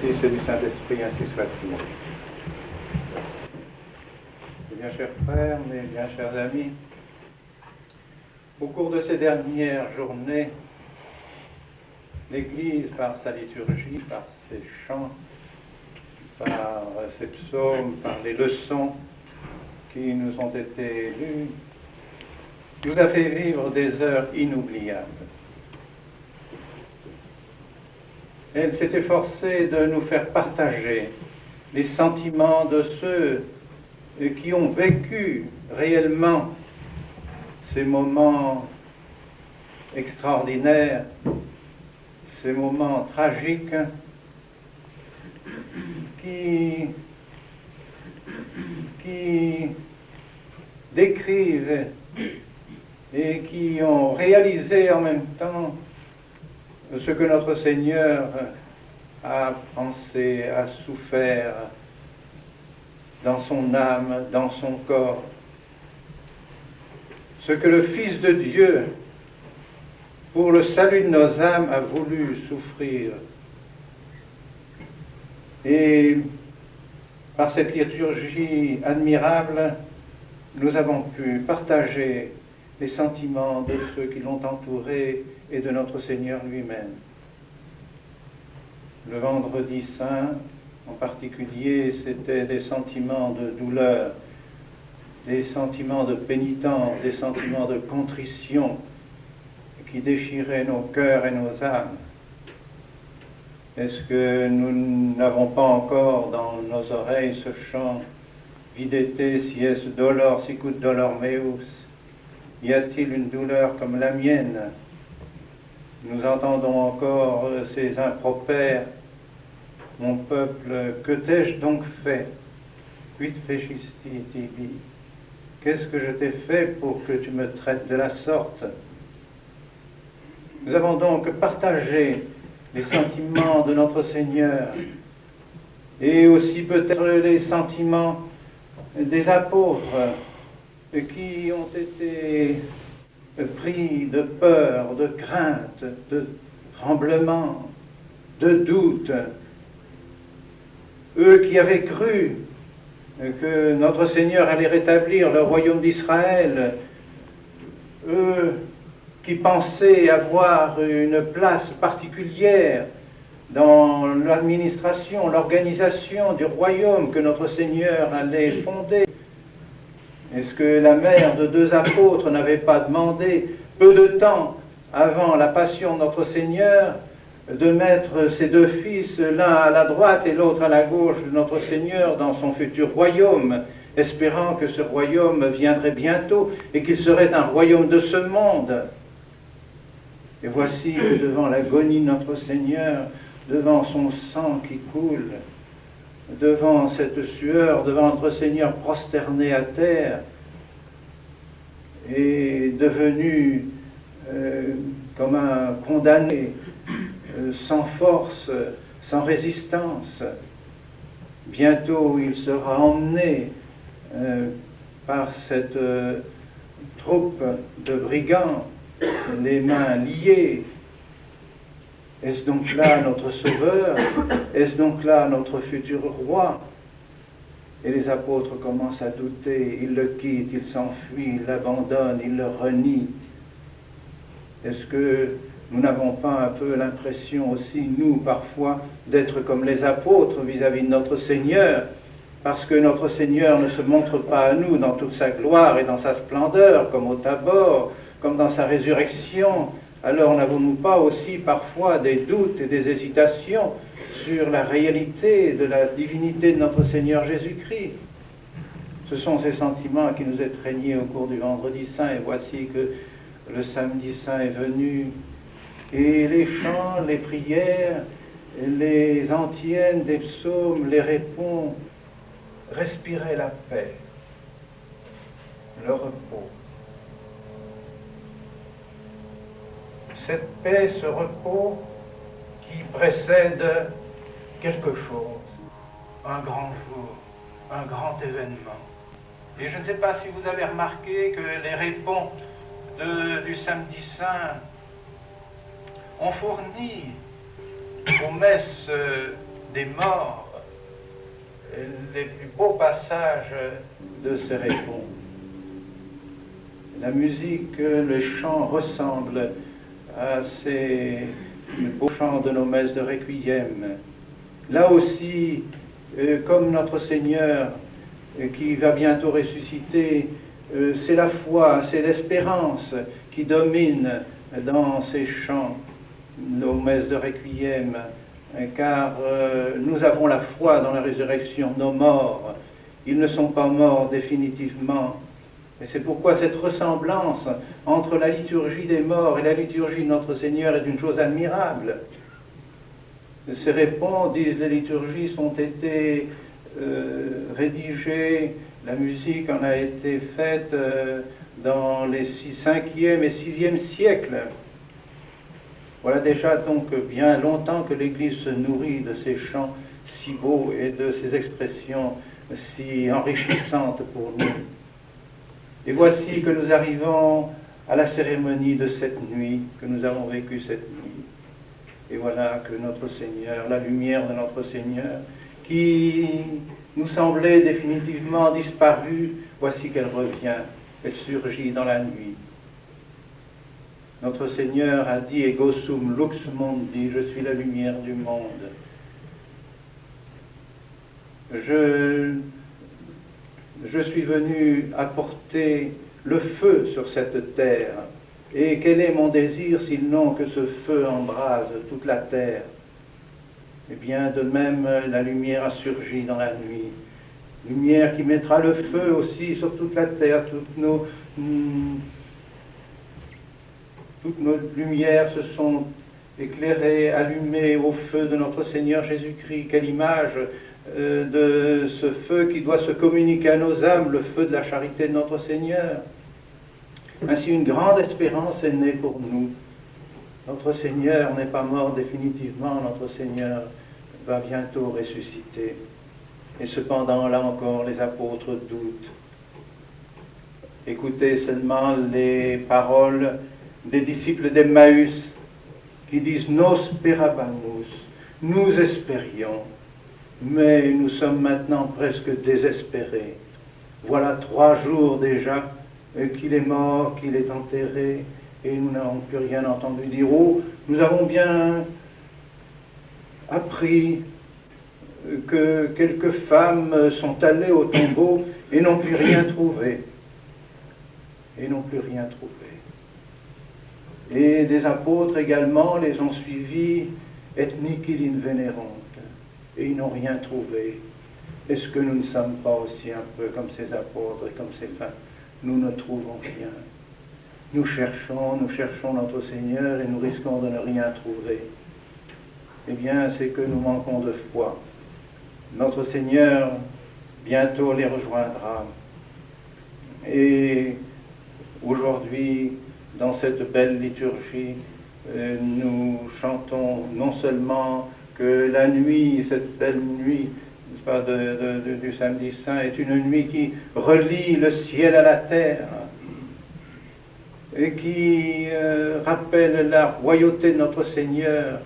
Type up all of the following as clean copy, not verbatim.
Fils et du Saint-Esprit, ainsi soit-il. Mes bien chers frères, mes bien chers amis, au cours de ces dernières journées, l'Église, par sa liturgie, par ses chants, par ses psaumes, par les leçons qui nous ont été lues, nous a fait vivre des heures inoubliables. Elle s'est efforcée de nous faire partager les sentiments de ceux qui ont vécu réellement ces moments extraordinaires, ces moments tragiques qui décrivent et qui ont réalisé en même temps ce que notre Seigneur a pensé, a souffert dans son âme, dans son corps, ce que le Fils de Dieu, pour le salut de nos âmes, a voulu souffrir. Et par cette liturgie admirable, nous avons pu partager les sentiments de ceux qui l'ont entouré et de notre Seigneur lui-même. Le vendredi saint, en particulier, c'était des sentiments de douleur, des sentiments de pénitence, des sentiments de contrition qui déchiraient nos cœurs et nos âmes. Est-ce que nous n'avons pas encore dans nos oreilles ce chant « Videte sies dolor sicut dolor meus » ? Y a-t-il une douleur comme la mienne? Nous entendons encore ces impropères. Mon peuple, que t'ai-je donc fait? Quid fecisti tibi? Qu'est-ce que je t'ai fait pour que tu me traites de la sorte? Nous avons donc partagé les sentiments de notre Seigneur et aussi peut-être les sentiments des apôtres qui ont été pris de peur, de crainte, de tremblement, de doute. Eux qui avaient cru que notre Seigneur allait rétablir le royaume d'Israël, eux qui pensaient avoir une place particulière dans l'administration, l'organisation du royaume que notre Seigneur allait fonder. Est-ce que la mère de deux apôtres n'avait pas demandé, peu de temps avant la passion de notre Seigneur, de mettre ses deux fils, l'un à la droite et l'autre à la gauche de notre Seigneur dans son futur royaume, espérant que ce royaume viendrait bientôt et qu'il serait un royaume de ce monde? Et voici que devant l'agonie de notre Seigneur, devant son sang qui coule, devant cette sueur, devant notre Seigneur prosterné à terre, et devenu comme un condamné, sans force, sans résistance. Bientôt il sera emmené par cette troupe de brigands, les mains liées. Est-ce donc là notre Sauveur? Est-ce donc là notre futur roi? Et les apôtres commencent à douter, ils le quittent, ils s'enfuient, ils l'abandonnent, ils le renient. Est-ce que nous n'avons pas un peu l'impression aussi, nous, parfois, d'être comme les apôtres vis-à-vis de notre Seigneur, parce que notre Seigneur ne se montre pas à nous dans toute sa gloire et dans sa splendeur, comme au Tabor, comme dans sa résurrection? Alors n'avons-nous pas aussi parfois des doutes et des hésitations sur la réalité de la divinité de notre Seigneur Jésus-Christ? Ce sont ces sentiments qui nous étreignaient au cours du Vendredi Saint, et voici que le Samedi Saint est venu, et les chants, les prières, les antiennes des psaumes, les répons, respiraient la paix, le repos. Cette paix, ce repos qui précède quelque chose, un grand jour, un grand événement. Et je ne sais pas si vous avez remarqué que les répons du Samedi Saint ont fourni aux messes des morts les plus beaux passages de ces réponses. La musique, le chant ressemble à ces beaux chants de nos messes de requiem. Là aussi, comme notre Seigneur qui va bientôt ressusciter, c'est la foi, c'est l'espérance qui domine dans ces chants, nos messes de requiem, car nous avons la foi dans la résurrection. Nos morts, ils ne sont pas morts définitivement. Et c'est pourquoi cette ressemblance entre la liturgie des morts et la liturgie de notre Seigneur est une chose admirable. Ces réponses, disent les liturgistes, ont été rédigées, la musique en a été faite dans les 5e et 6e siècles. Voilà déjà donc bien longtemps que l'Église se nourrit de ces chants si beaux et de ces expressions si enrichissantes pour nous. Et voici que nous arrivons à la cérémonie de cette nuit, que nous avons vécue cette nuit. Et voilà que notre Seigneur, la lumière de notre Seigneur, qui nous semblait définitivement disparue, voici qu'elle revient, elle surgit dans la nuit. Notre Seigneur a dit, Ego sum lux mundi, je suis la lumière du monde. Je suis venu apporter le feu sur cette terre. Et quel est mon désir sinon que ce feu embrase toute la terre? Eh bien, de même, la lumière a surgi dans la nuit. Lumière qui mettra le feu aussi sur toute la terre. Toutes nos lumières se sont éclairées, allumées au feu de notre Seigneur Jésus-Christ. Quelle image de ce feu qui doit se communiquer à nos âmes, le feu de la charité de notre Seigneur. Ainsi, une grande espérance est née pour nous. Notre Seigneur n'est pas mort définitivement, notre Seigneur va bientôt ressusciter. Et cependant, là encore, les apôtres doutent. Écoutez seulement les paroles des disciples d'Emmaüs qui disent « Nos sperabamus » nous espérions, mais nous sommes maintenant presque désespérés. Voilà 3 jours déjà qu'il est mort, qu'il est enterré, et nous n'avons plus rien entendu dire. Oh, nous avons bien appris que quelques femmes sont allées au tombeau et n'ont plus rien trouvé. Et n'ont plus rien trouvé. Et des apôtres également les ont suivis, et nihil invenerunt, et ils n'ont rien trouvé. Est-ce que nous ne sommes pas aussi un peu comme ces apôtres et comme ces femmes? Nous ne trouvons rien. Nous cherchons notre Seigneur et nous risquons de ne rien trouver. Eh bien, c'est que nous manquons de foi. Notre Seigneur bientôt les rejoindra. Et aujourd'hui, dans cette belle liturgie, nous chantons non seulement que la nuit, cette belle nuit, n'est-ce pas, du samedi saint, est une nuit qui relie le ciel à la terre et qui rappelle la royauté de notre Seigneur.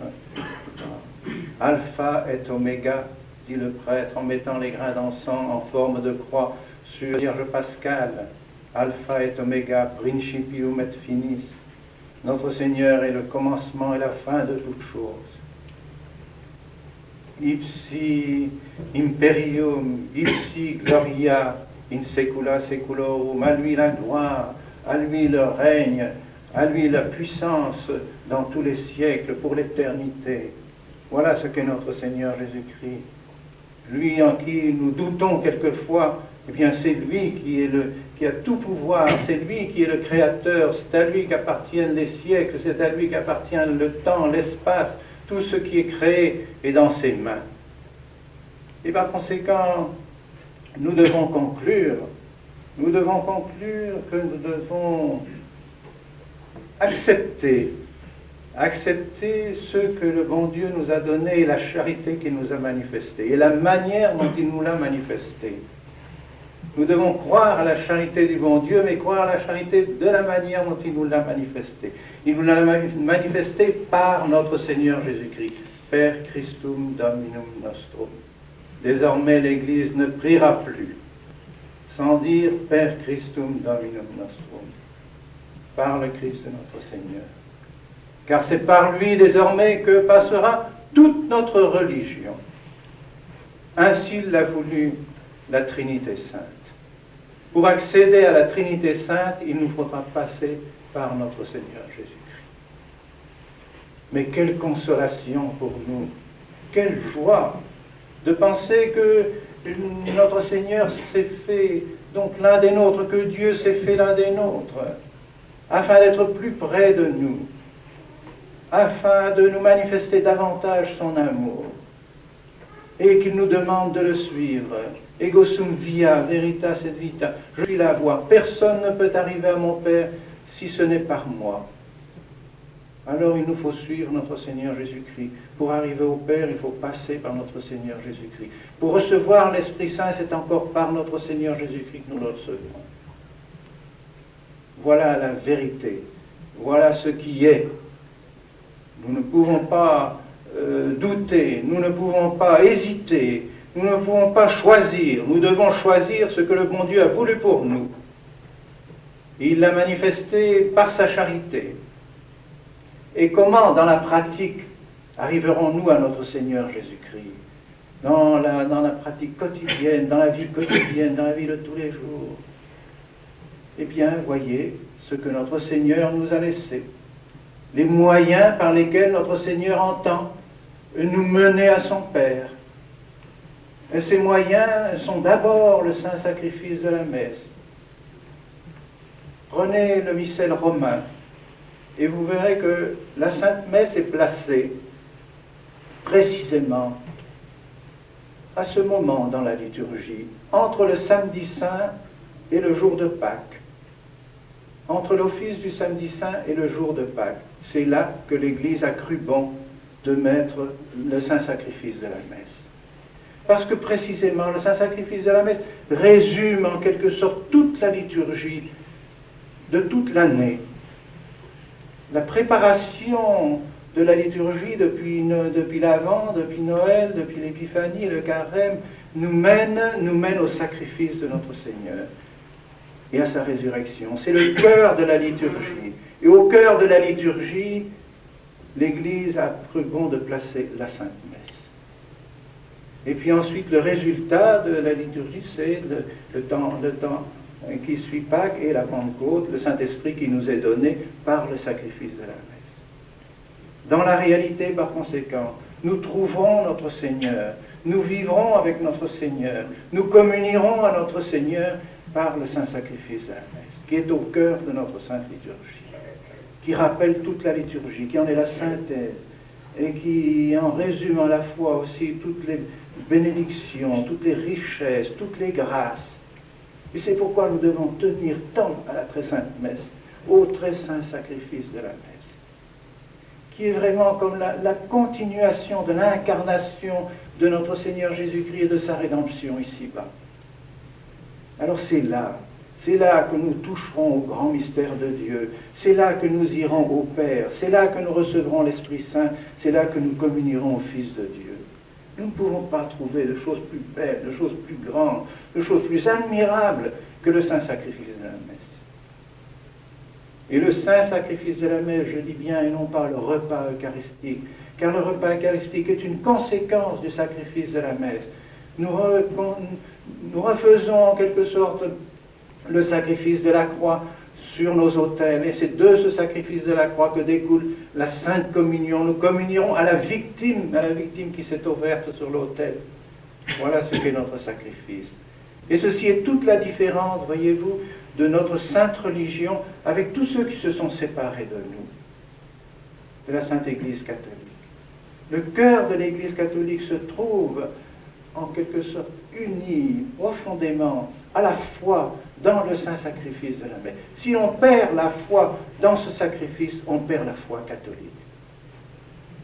Alpha et Oméga, dit le prêtre en mettant les grains d'encens en forme de croix sur la Vierge Pascale. Alpha et Oméga, principium et finis. Notre Seigneur est le commencement et la fin de toutes choses. Ipsi imperium, ipsi gloria in secula seculorum. À lui la gloire, à lui le règne, à lui la puissance dans tous les siècles, pour l'éternité. Voilà ce qu'est notre Seigneur Jésus-Christ. Lui en qui nous doutons quelquefois, eh bien c'est lui qui a tout pouvoir, c'est lui qui est le Créateur, c'est à lui qu'appartiennent les siècles, c'est à lui qu'appartient le temps, l'espace, tout ce qui est créé est dans ses mains. Et par conséquent, nous devons conclure que nous devons accepter ce que le bon Dieu nous a donné et la charité qu'il nous a manifestée et la manière dont il nous l'a manifestée. Nous devons croire à la charité du bon Dieu, mais croire à la charité de la manière dont il nous l'a manifestée. Il nous l'a manifestée par notre Seigneur Jésus-Christ. Per Christum Dominum Nostrum. Désormais, l'Église ne priera plus sans dire Per Christum Dominum Nostrum, par le Christ de notre Seigneur. Car c'est par lui désormais que passera toute notre religion. Ainsi l'a voulu la Trinité Sainte. Pour accéder à la Trinité Sainte, il nous faudra passer par notre Seigneur Jésus-Christ. Mais quelle consolation pour nous, quelle joie de penser que notre Seigneur s'est fait donc l'un des nôtres, que Dieu s'est fait l'un des nôtres, afin d'être plus près de nous, afin de nous manifester davantage son amour, et qu'il nous demande de le suivre. Ego sum via, veritas et vita. Je suis la voie. Personne ne peut arriver à mon Père si ce n'est par moi. Alors il nous faut suivre notre Seigneur Jésus-Christ. Pour arriver au Père, il faut passer par notre Seigneur Jésus-Christ. Pour recevoir l'Esprit Saint, c'est encore par notre Seigneur Jésus-Christ que nous le recevrons. Voilà la vérité. Voilà ce qui est. Nous ne pouvons pas douter, nous ne pouvons pas hésiter, nous ne pouvons pas choisir. Nous devons choisir ce que le bon Dieu a voulu pour nous. Il l'a manifesté par sa charité. Et comment, dans la pratique, arriverons-nous à notre Seigneur Jésus-Christ? Dans la pratique quotidienne, dans la vie quotidienne, dans la vie de tous les jours. Eh bien, voyez ce que notre Seigneur nous a laissé. Les moyens par lesquels notre Seigneur entend nous mener à son Père. Et ces moyens sont d'abord le saint sacrifice de la messe. Prenez le missel romain et vous verrez que la Sainte Messe est placée précisément à ce moment dans la liturgie, entre le samedi saint et le jour de Pâques. Entre l'office du samedi saint et le jour de Pâques. C'est là que l'Église a cru bon de mettre le saint sacrifice de la messe. Parce que précisément, le saint sacrifice de la messe résume en quelque sorte toute la liturgie de toute l'année. La préparation de la liturgie depuis l'Avent, depuis Noël, depuis l'Épiphanie, le Carême, nous mène au sacrifice de notre Seigneur et à sa résurrection. C'est le cœur de la liturgie. Et au cœur de la liturgie, l'Église a cru bon de placer la Sainte Messe. Et puis ensuite, le résultat de la liturgie, c'est le temps qui suit Pâques et la Pentecôte, le Saint-Esprit qui nous est donné par le sacrifice de la messe. Dans la réalité, par conséquent, nous trouverons notre Seigneur, nous vivrons avec notre Seigneur, nous communierons à notre Seigneur par le saint sacrifice de la messe, qui est au cœur de notre sainte liturgie, qui rappelle toute la liturgie, qui en est la synthèse, et qui en résume à la fois aussi toutes les bénédictions, toutes les richesses, toutes les grâces. Et c'est pourquoi nous devons tenir tant à la très sainte messe, au très saint sacrifice de la messe, qui est vraiment comme la continuation de l'incarnation de notre Seigneur Jésus-Christ et de sa rédemption ici-bas. Alors c'est là que nous toucherons au grand mystère de Dieu, c'est là que nous irons au Père, c'est là que nous recevrons l'Esprit Saint, c'est là que nous communierons au Fils de Dieu. Nous ne pouvons pas trouver de choses plus belles, de choses plus grandes, de choses plus admirables que le saint sacrifice de la messe. Et le saint sacrifice de la messe, je dis bien, et non pas le repas eucharistique, car le repas eucharistique est une conséquence du sacrifice de la messe. Nous refaisons en quelque sorte le sacrifice de la croix sur nos autels, et c'est de ce sacrifice de la croix que découle la Sainte Communion. Nous communierons à la victime qui s'est offerte sur l'autel. Voilà ce qu'est notre sacrifice. Et ceci est toute la différence, voyez-vous, de notre sainte religion avec tous ceux qui se sont séparés de nous, de la Sainte Église catholique. Le cœur de l'Église catholique se trouve en quelque sorte uni profondément à la foi dans le saint sacrifice de la messe. Si on perd la foi dans ce sacrifice, on perd la foi catholique.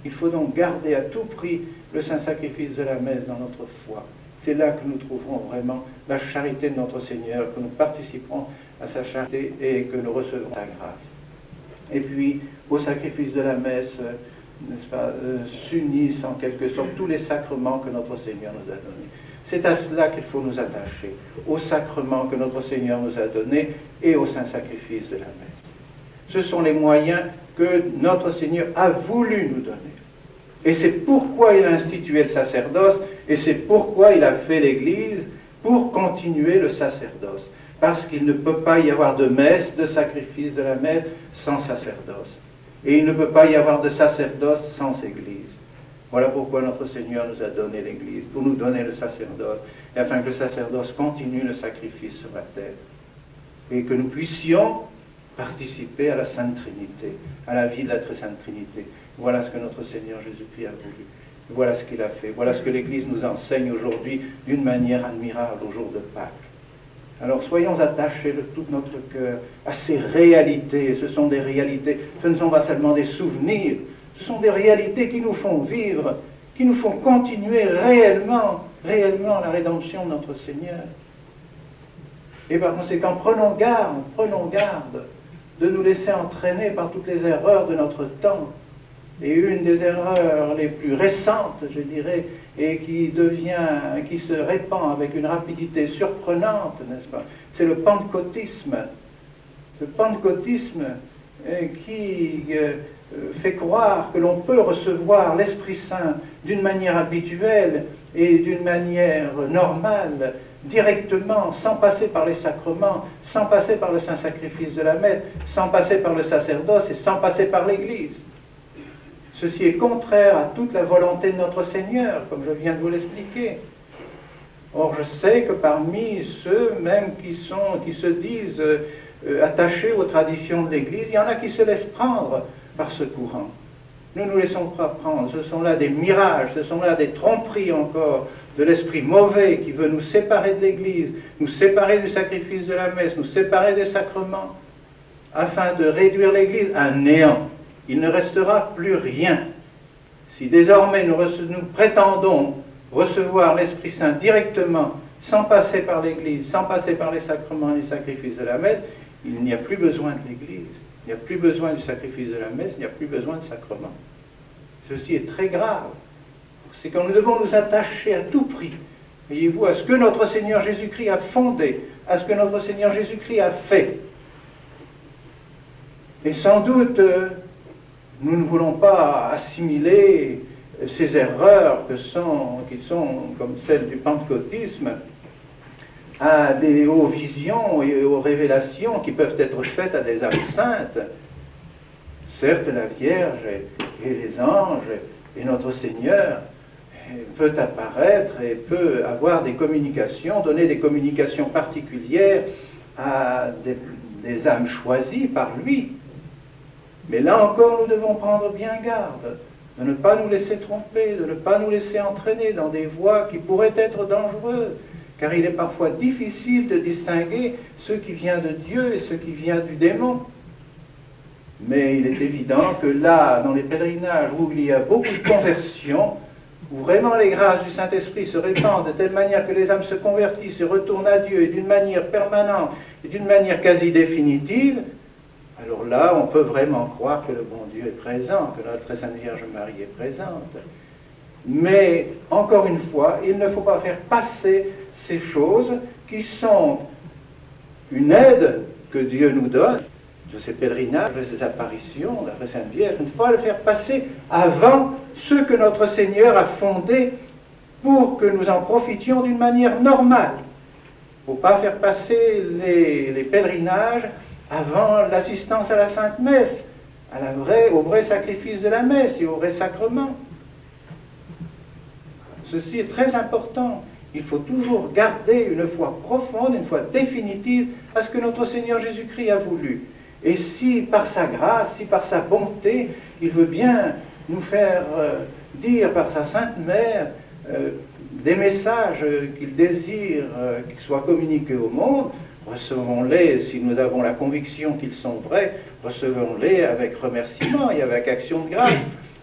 Il faut donc garder à tout prix le saint sacrifice de la messe dans notre foi. C'est là que nous trouverons vraiment la charité de notre Seigneur, que nous participerons à sa charité et que nous recevrons sa grâce. Et puis, au sacrifice de la messe, n'est-ce pas, s'unissent en quelque sorte tous les sacrements que notre Seigneur nous a donnés. C'est à cela qu'il faut nous attacher, aux sacrements que notre Seigneur nous a donnés et au saint sacrifice de la messe. Ce sont les moyens que notre Seigneur a voulu nous donner. Et c'est pourquoi il a institué le sacerdoce, et c'est pourquoi il a fait l'Église, pour continuer le sacerdoce. Parce qu'il ne peut pas y avoir de messe, de sacrifice de la messe, sans sacerdoce. Et il ne peut pas y avoir de sacerdoce sans Église. Voilà pourquoi notre Seigneur nous a donné l'Église, pour nous donner le sacerdoce, et afin que le sacerdoce continue le sacrifice sur la terre. Et que nous puissions participer à la Sainte Trinité, à la vie de la très Sainte Trinité. Voilà ce que notre Seigneur Jésus-Christ a voulu. Voilà ce qu'il a fait. Voilà ce que l'Église nous enseigne aujourd'hui d'une manière admirable au jour de Pâques. Alors soyons attachés de tout notre cœur à ces réalités. Ce sont des réalités, ce ne sont pas seulement des souvenirs, ce sont des réalités qui nous font vivre, qui nous font continuer réellement la rédemption de notre Seigneur. Et par conséquent, prenons garde de nous laisser entraîner par toutes les erreurs de notre temps. Et une des erreurs les plus récentes, je dirais, et qui se répand avec une rapidité surprenante, n'est-ce pas, c'est le pentecôtisme. Le pentecôtisme qui fait croire que l'on peut recevoir l'Esprit Saint d'une manière habituelle et d'une manière normale, directement, sans passer par les sacrements, sans passer par le saint sacrifice de la messe, sans passer par le sacerdoce et sans passer par l'Église. Ceci est contraire à toute la volonté de notre Seigneur, comme je viens de vous l'expliquer. Or, je sais que parmi ceux même qui se disent attachés aux traditions de l'Église, il y en a qui se laissent prendre par ce courant. Ne nous laissons pas prendre, ce sont là des mirages, ce sont là des tromperies encore de l'esprit mauvais qui veut nous séparer de l'Église, nous séparer du sacrifice de la messe, nous séparer des sacrements, afin de réduire l'Église à néant. Il ne restera plus rien. Si désormais nous prétendons recevoir l'Esprit Saint directement, sans passer par l'Église, sans passer par les sacrements et les sacrifices de la messe, il n'y a plus besoin de l'Église, il n'y a plus besoin du sacrifice de la messe, il n'y a plus besoin de sacrements. Ceci est très grave. C'est quand nous devons nous attacher à tout prix, voyez-vous, à ce que notre Seigneur Jésus-Christ a fondé, à ce que notre Seigneur Jésus-Christ a fait. Et sans doute, nous ne voulons pas assimiler ces erreurs qui sont comme celles du pentecôtisme aux visions et aux révélations qui peuvent être faites à des âmes saintes. Certes, la Vierge et les anges et notre Seigneur peut apparaître et peut avoir des communications, donner des communications particulières à des âmes choisies par lui. Mais là encore, nous devons prendre bien garde de ne pas nous laisser tromper, de ne pas nous laisser entraîner dans des voies qui pourraient être dangereuses, car il est parfois difficile de distinguer ce qui vient de Dieu et ce qui vient du démon. Mais il est évident que là, dans les pèlerinages où il y a beaucoup de conversions, où vraiment les grâces du Saint-Esprit se répandent de telle manière que les âmes se convertissent et retournent à Dieu et d'une manière permanente et d'une manière quasi définitive, alors là, on peut vraiment croire que le bon Dieu est présent, que notre très Sainte Vierge Marie est présente. Mais, encore une fois, il ne faut pas faire passer ces choses qui sont une aide que Dieu nous donne, de ces pèlerinages, de ces apparitions, de la très Sainte Vierge, il ne faut pas le faire passer avant ce que notre Seigneur a fondé pour que nous en profitions d'une manière normale. Il ne faut pas faire passer les pèlerinages avant l'assistance à la Sainte Messe, au vrai sacrifice de la messe et au vrai sacrement. Ceci est très important. Il faut toujours garder une foi profonde, une foi définitive à ce que notre Seigneur Jésus-Christ a voulu. Et si par sa grâce, si par sa bonté, il veut bien nous faire dire par sa Sainte Mère des messages qu'il désire qu'ils soient communiqués au monde, recevons-les, si nous avons la conviction qu'ils sont vrais, recevons-les avec remerciement et avec action de grâce.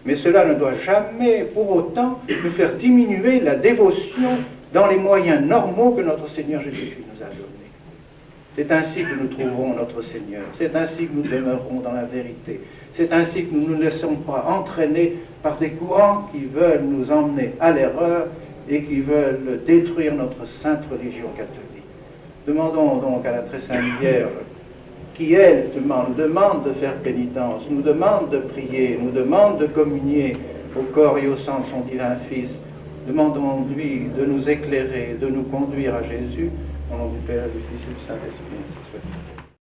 Mais cela ne doit jamais, pour autant, nous faire diminuer la dévotion dans les moyens normaux que notre Seigneur Jésus-Christ nous a donnés. C'est ainsi que nous trouverons notre Seigneur, c'est ainsi que nous demeurerons dans la vérité, C'est ainsi que nous ne nous laissons pas entraîner par des courants qui veulent nous emmener à l'erreur et qui veulent détruire notre sainte religion catholique. Demandons donc à la très sainte Vierge, qui elle demande de faire pénitence, nous demande de prier, nous demande de communier au corps et au sang de son divin Fils. Demandons-lui de nous éclairer, de nous conduire à Jésus, au nom du Père, du Fils et du Saint-Esprit.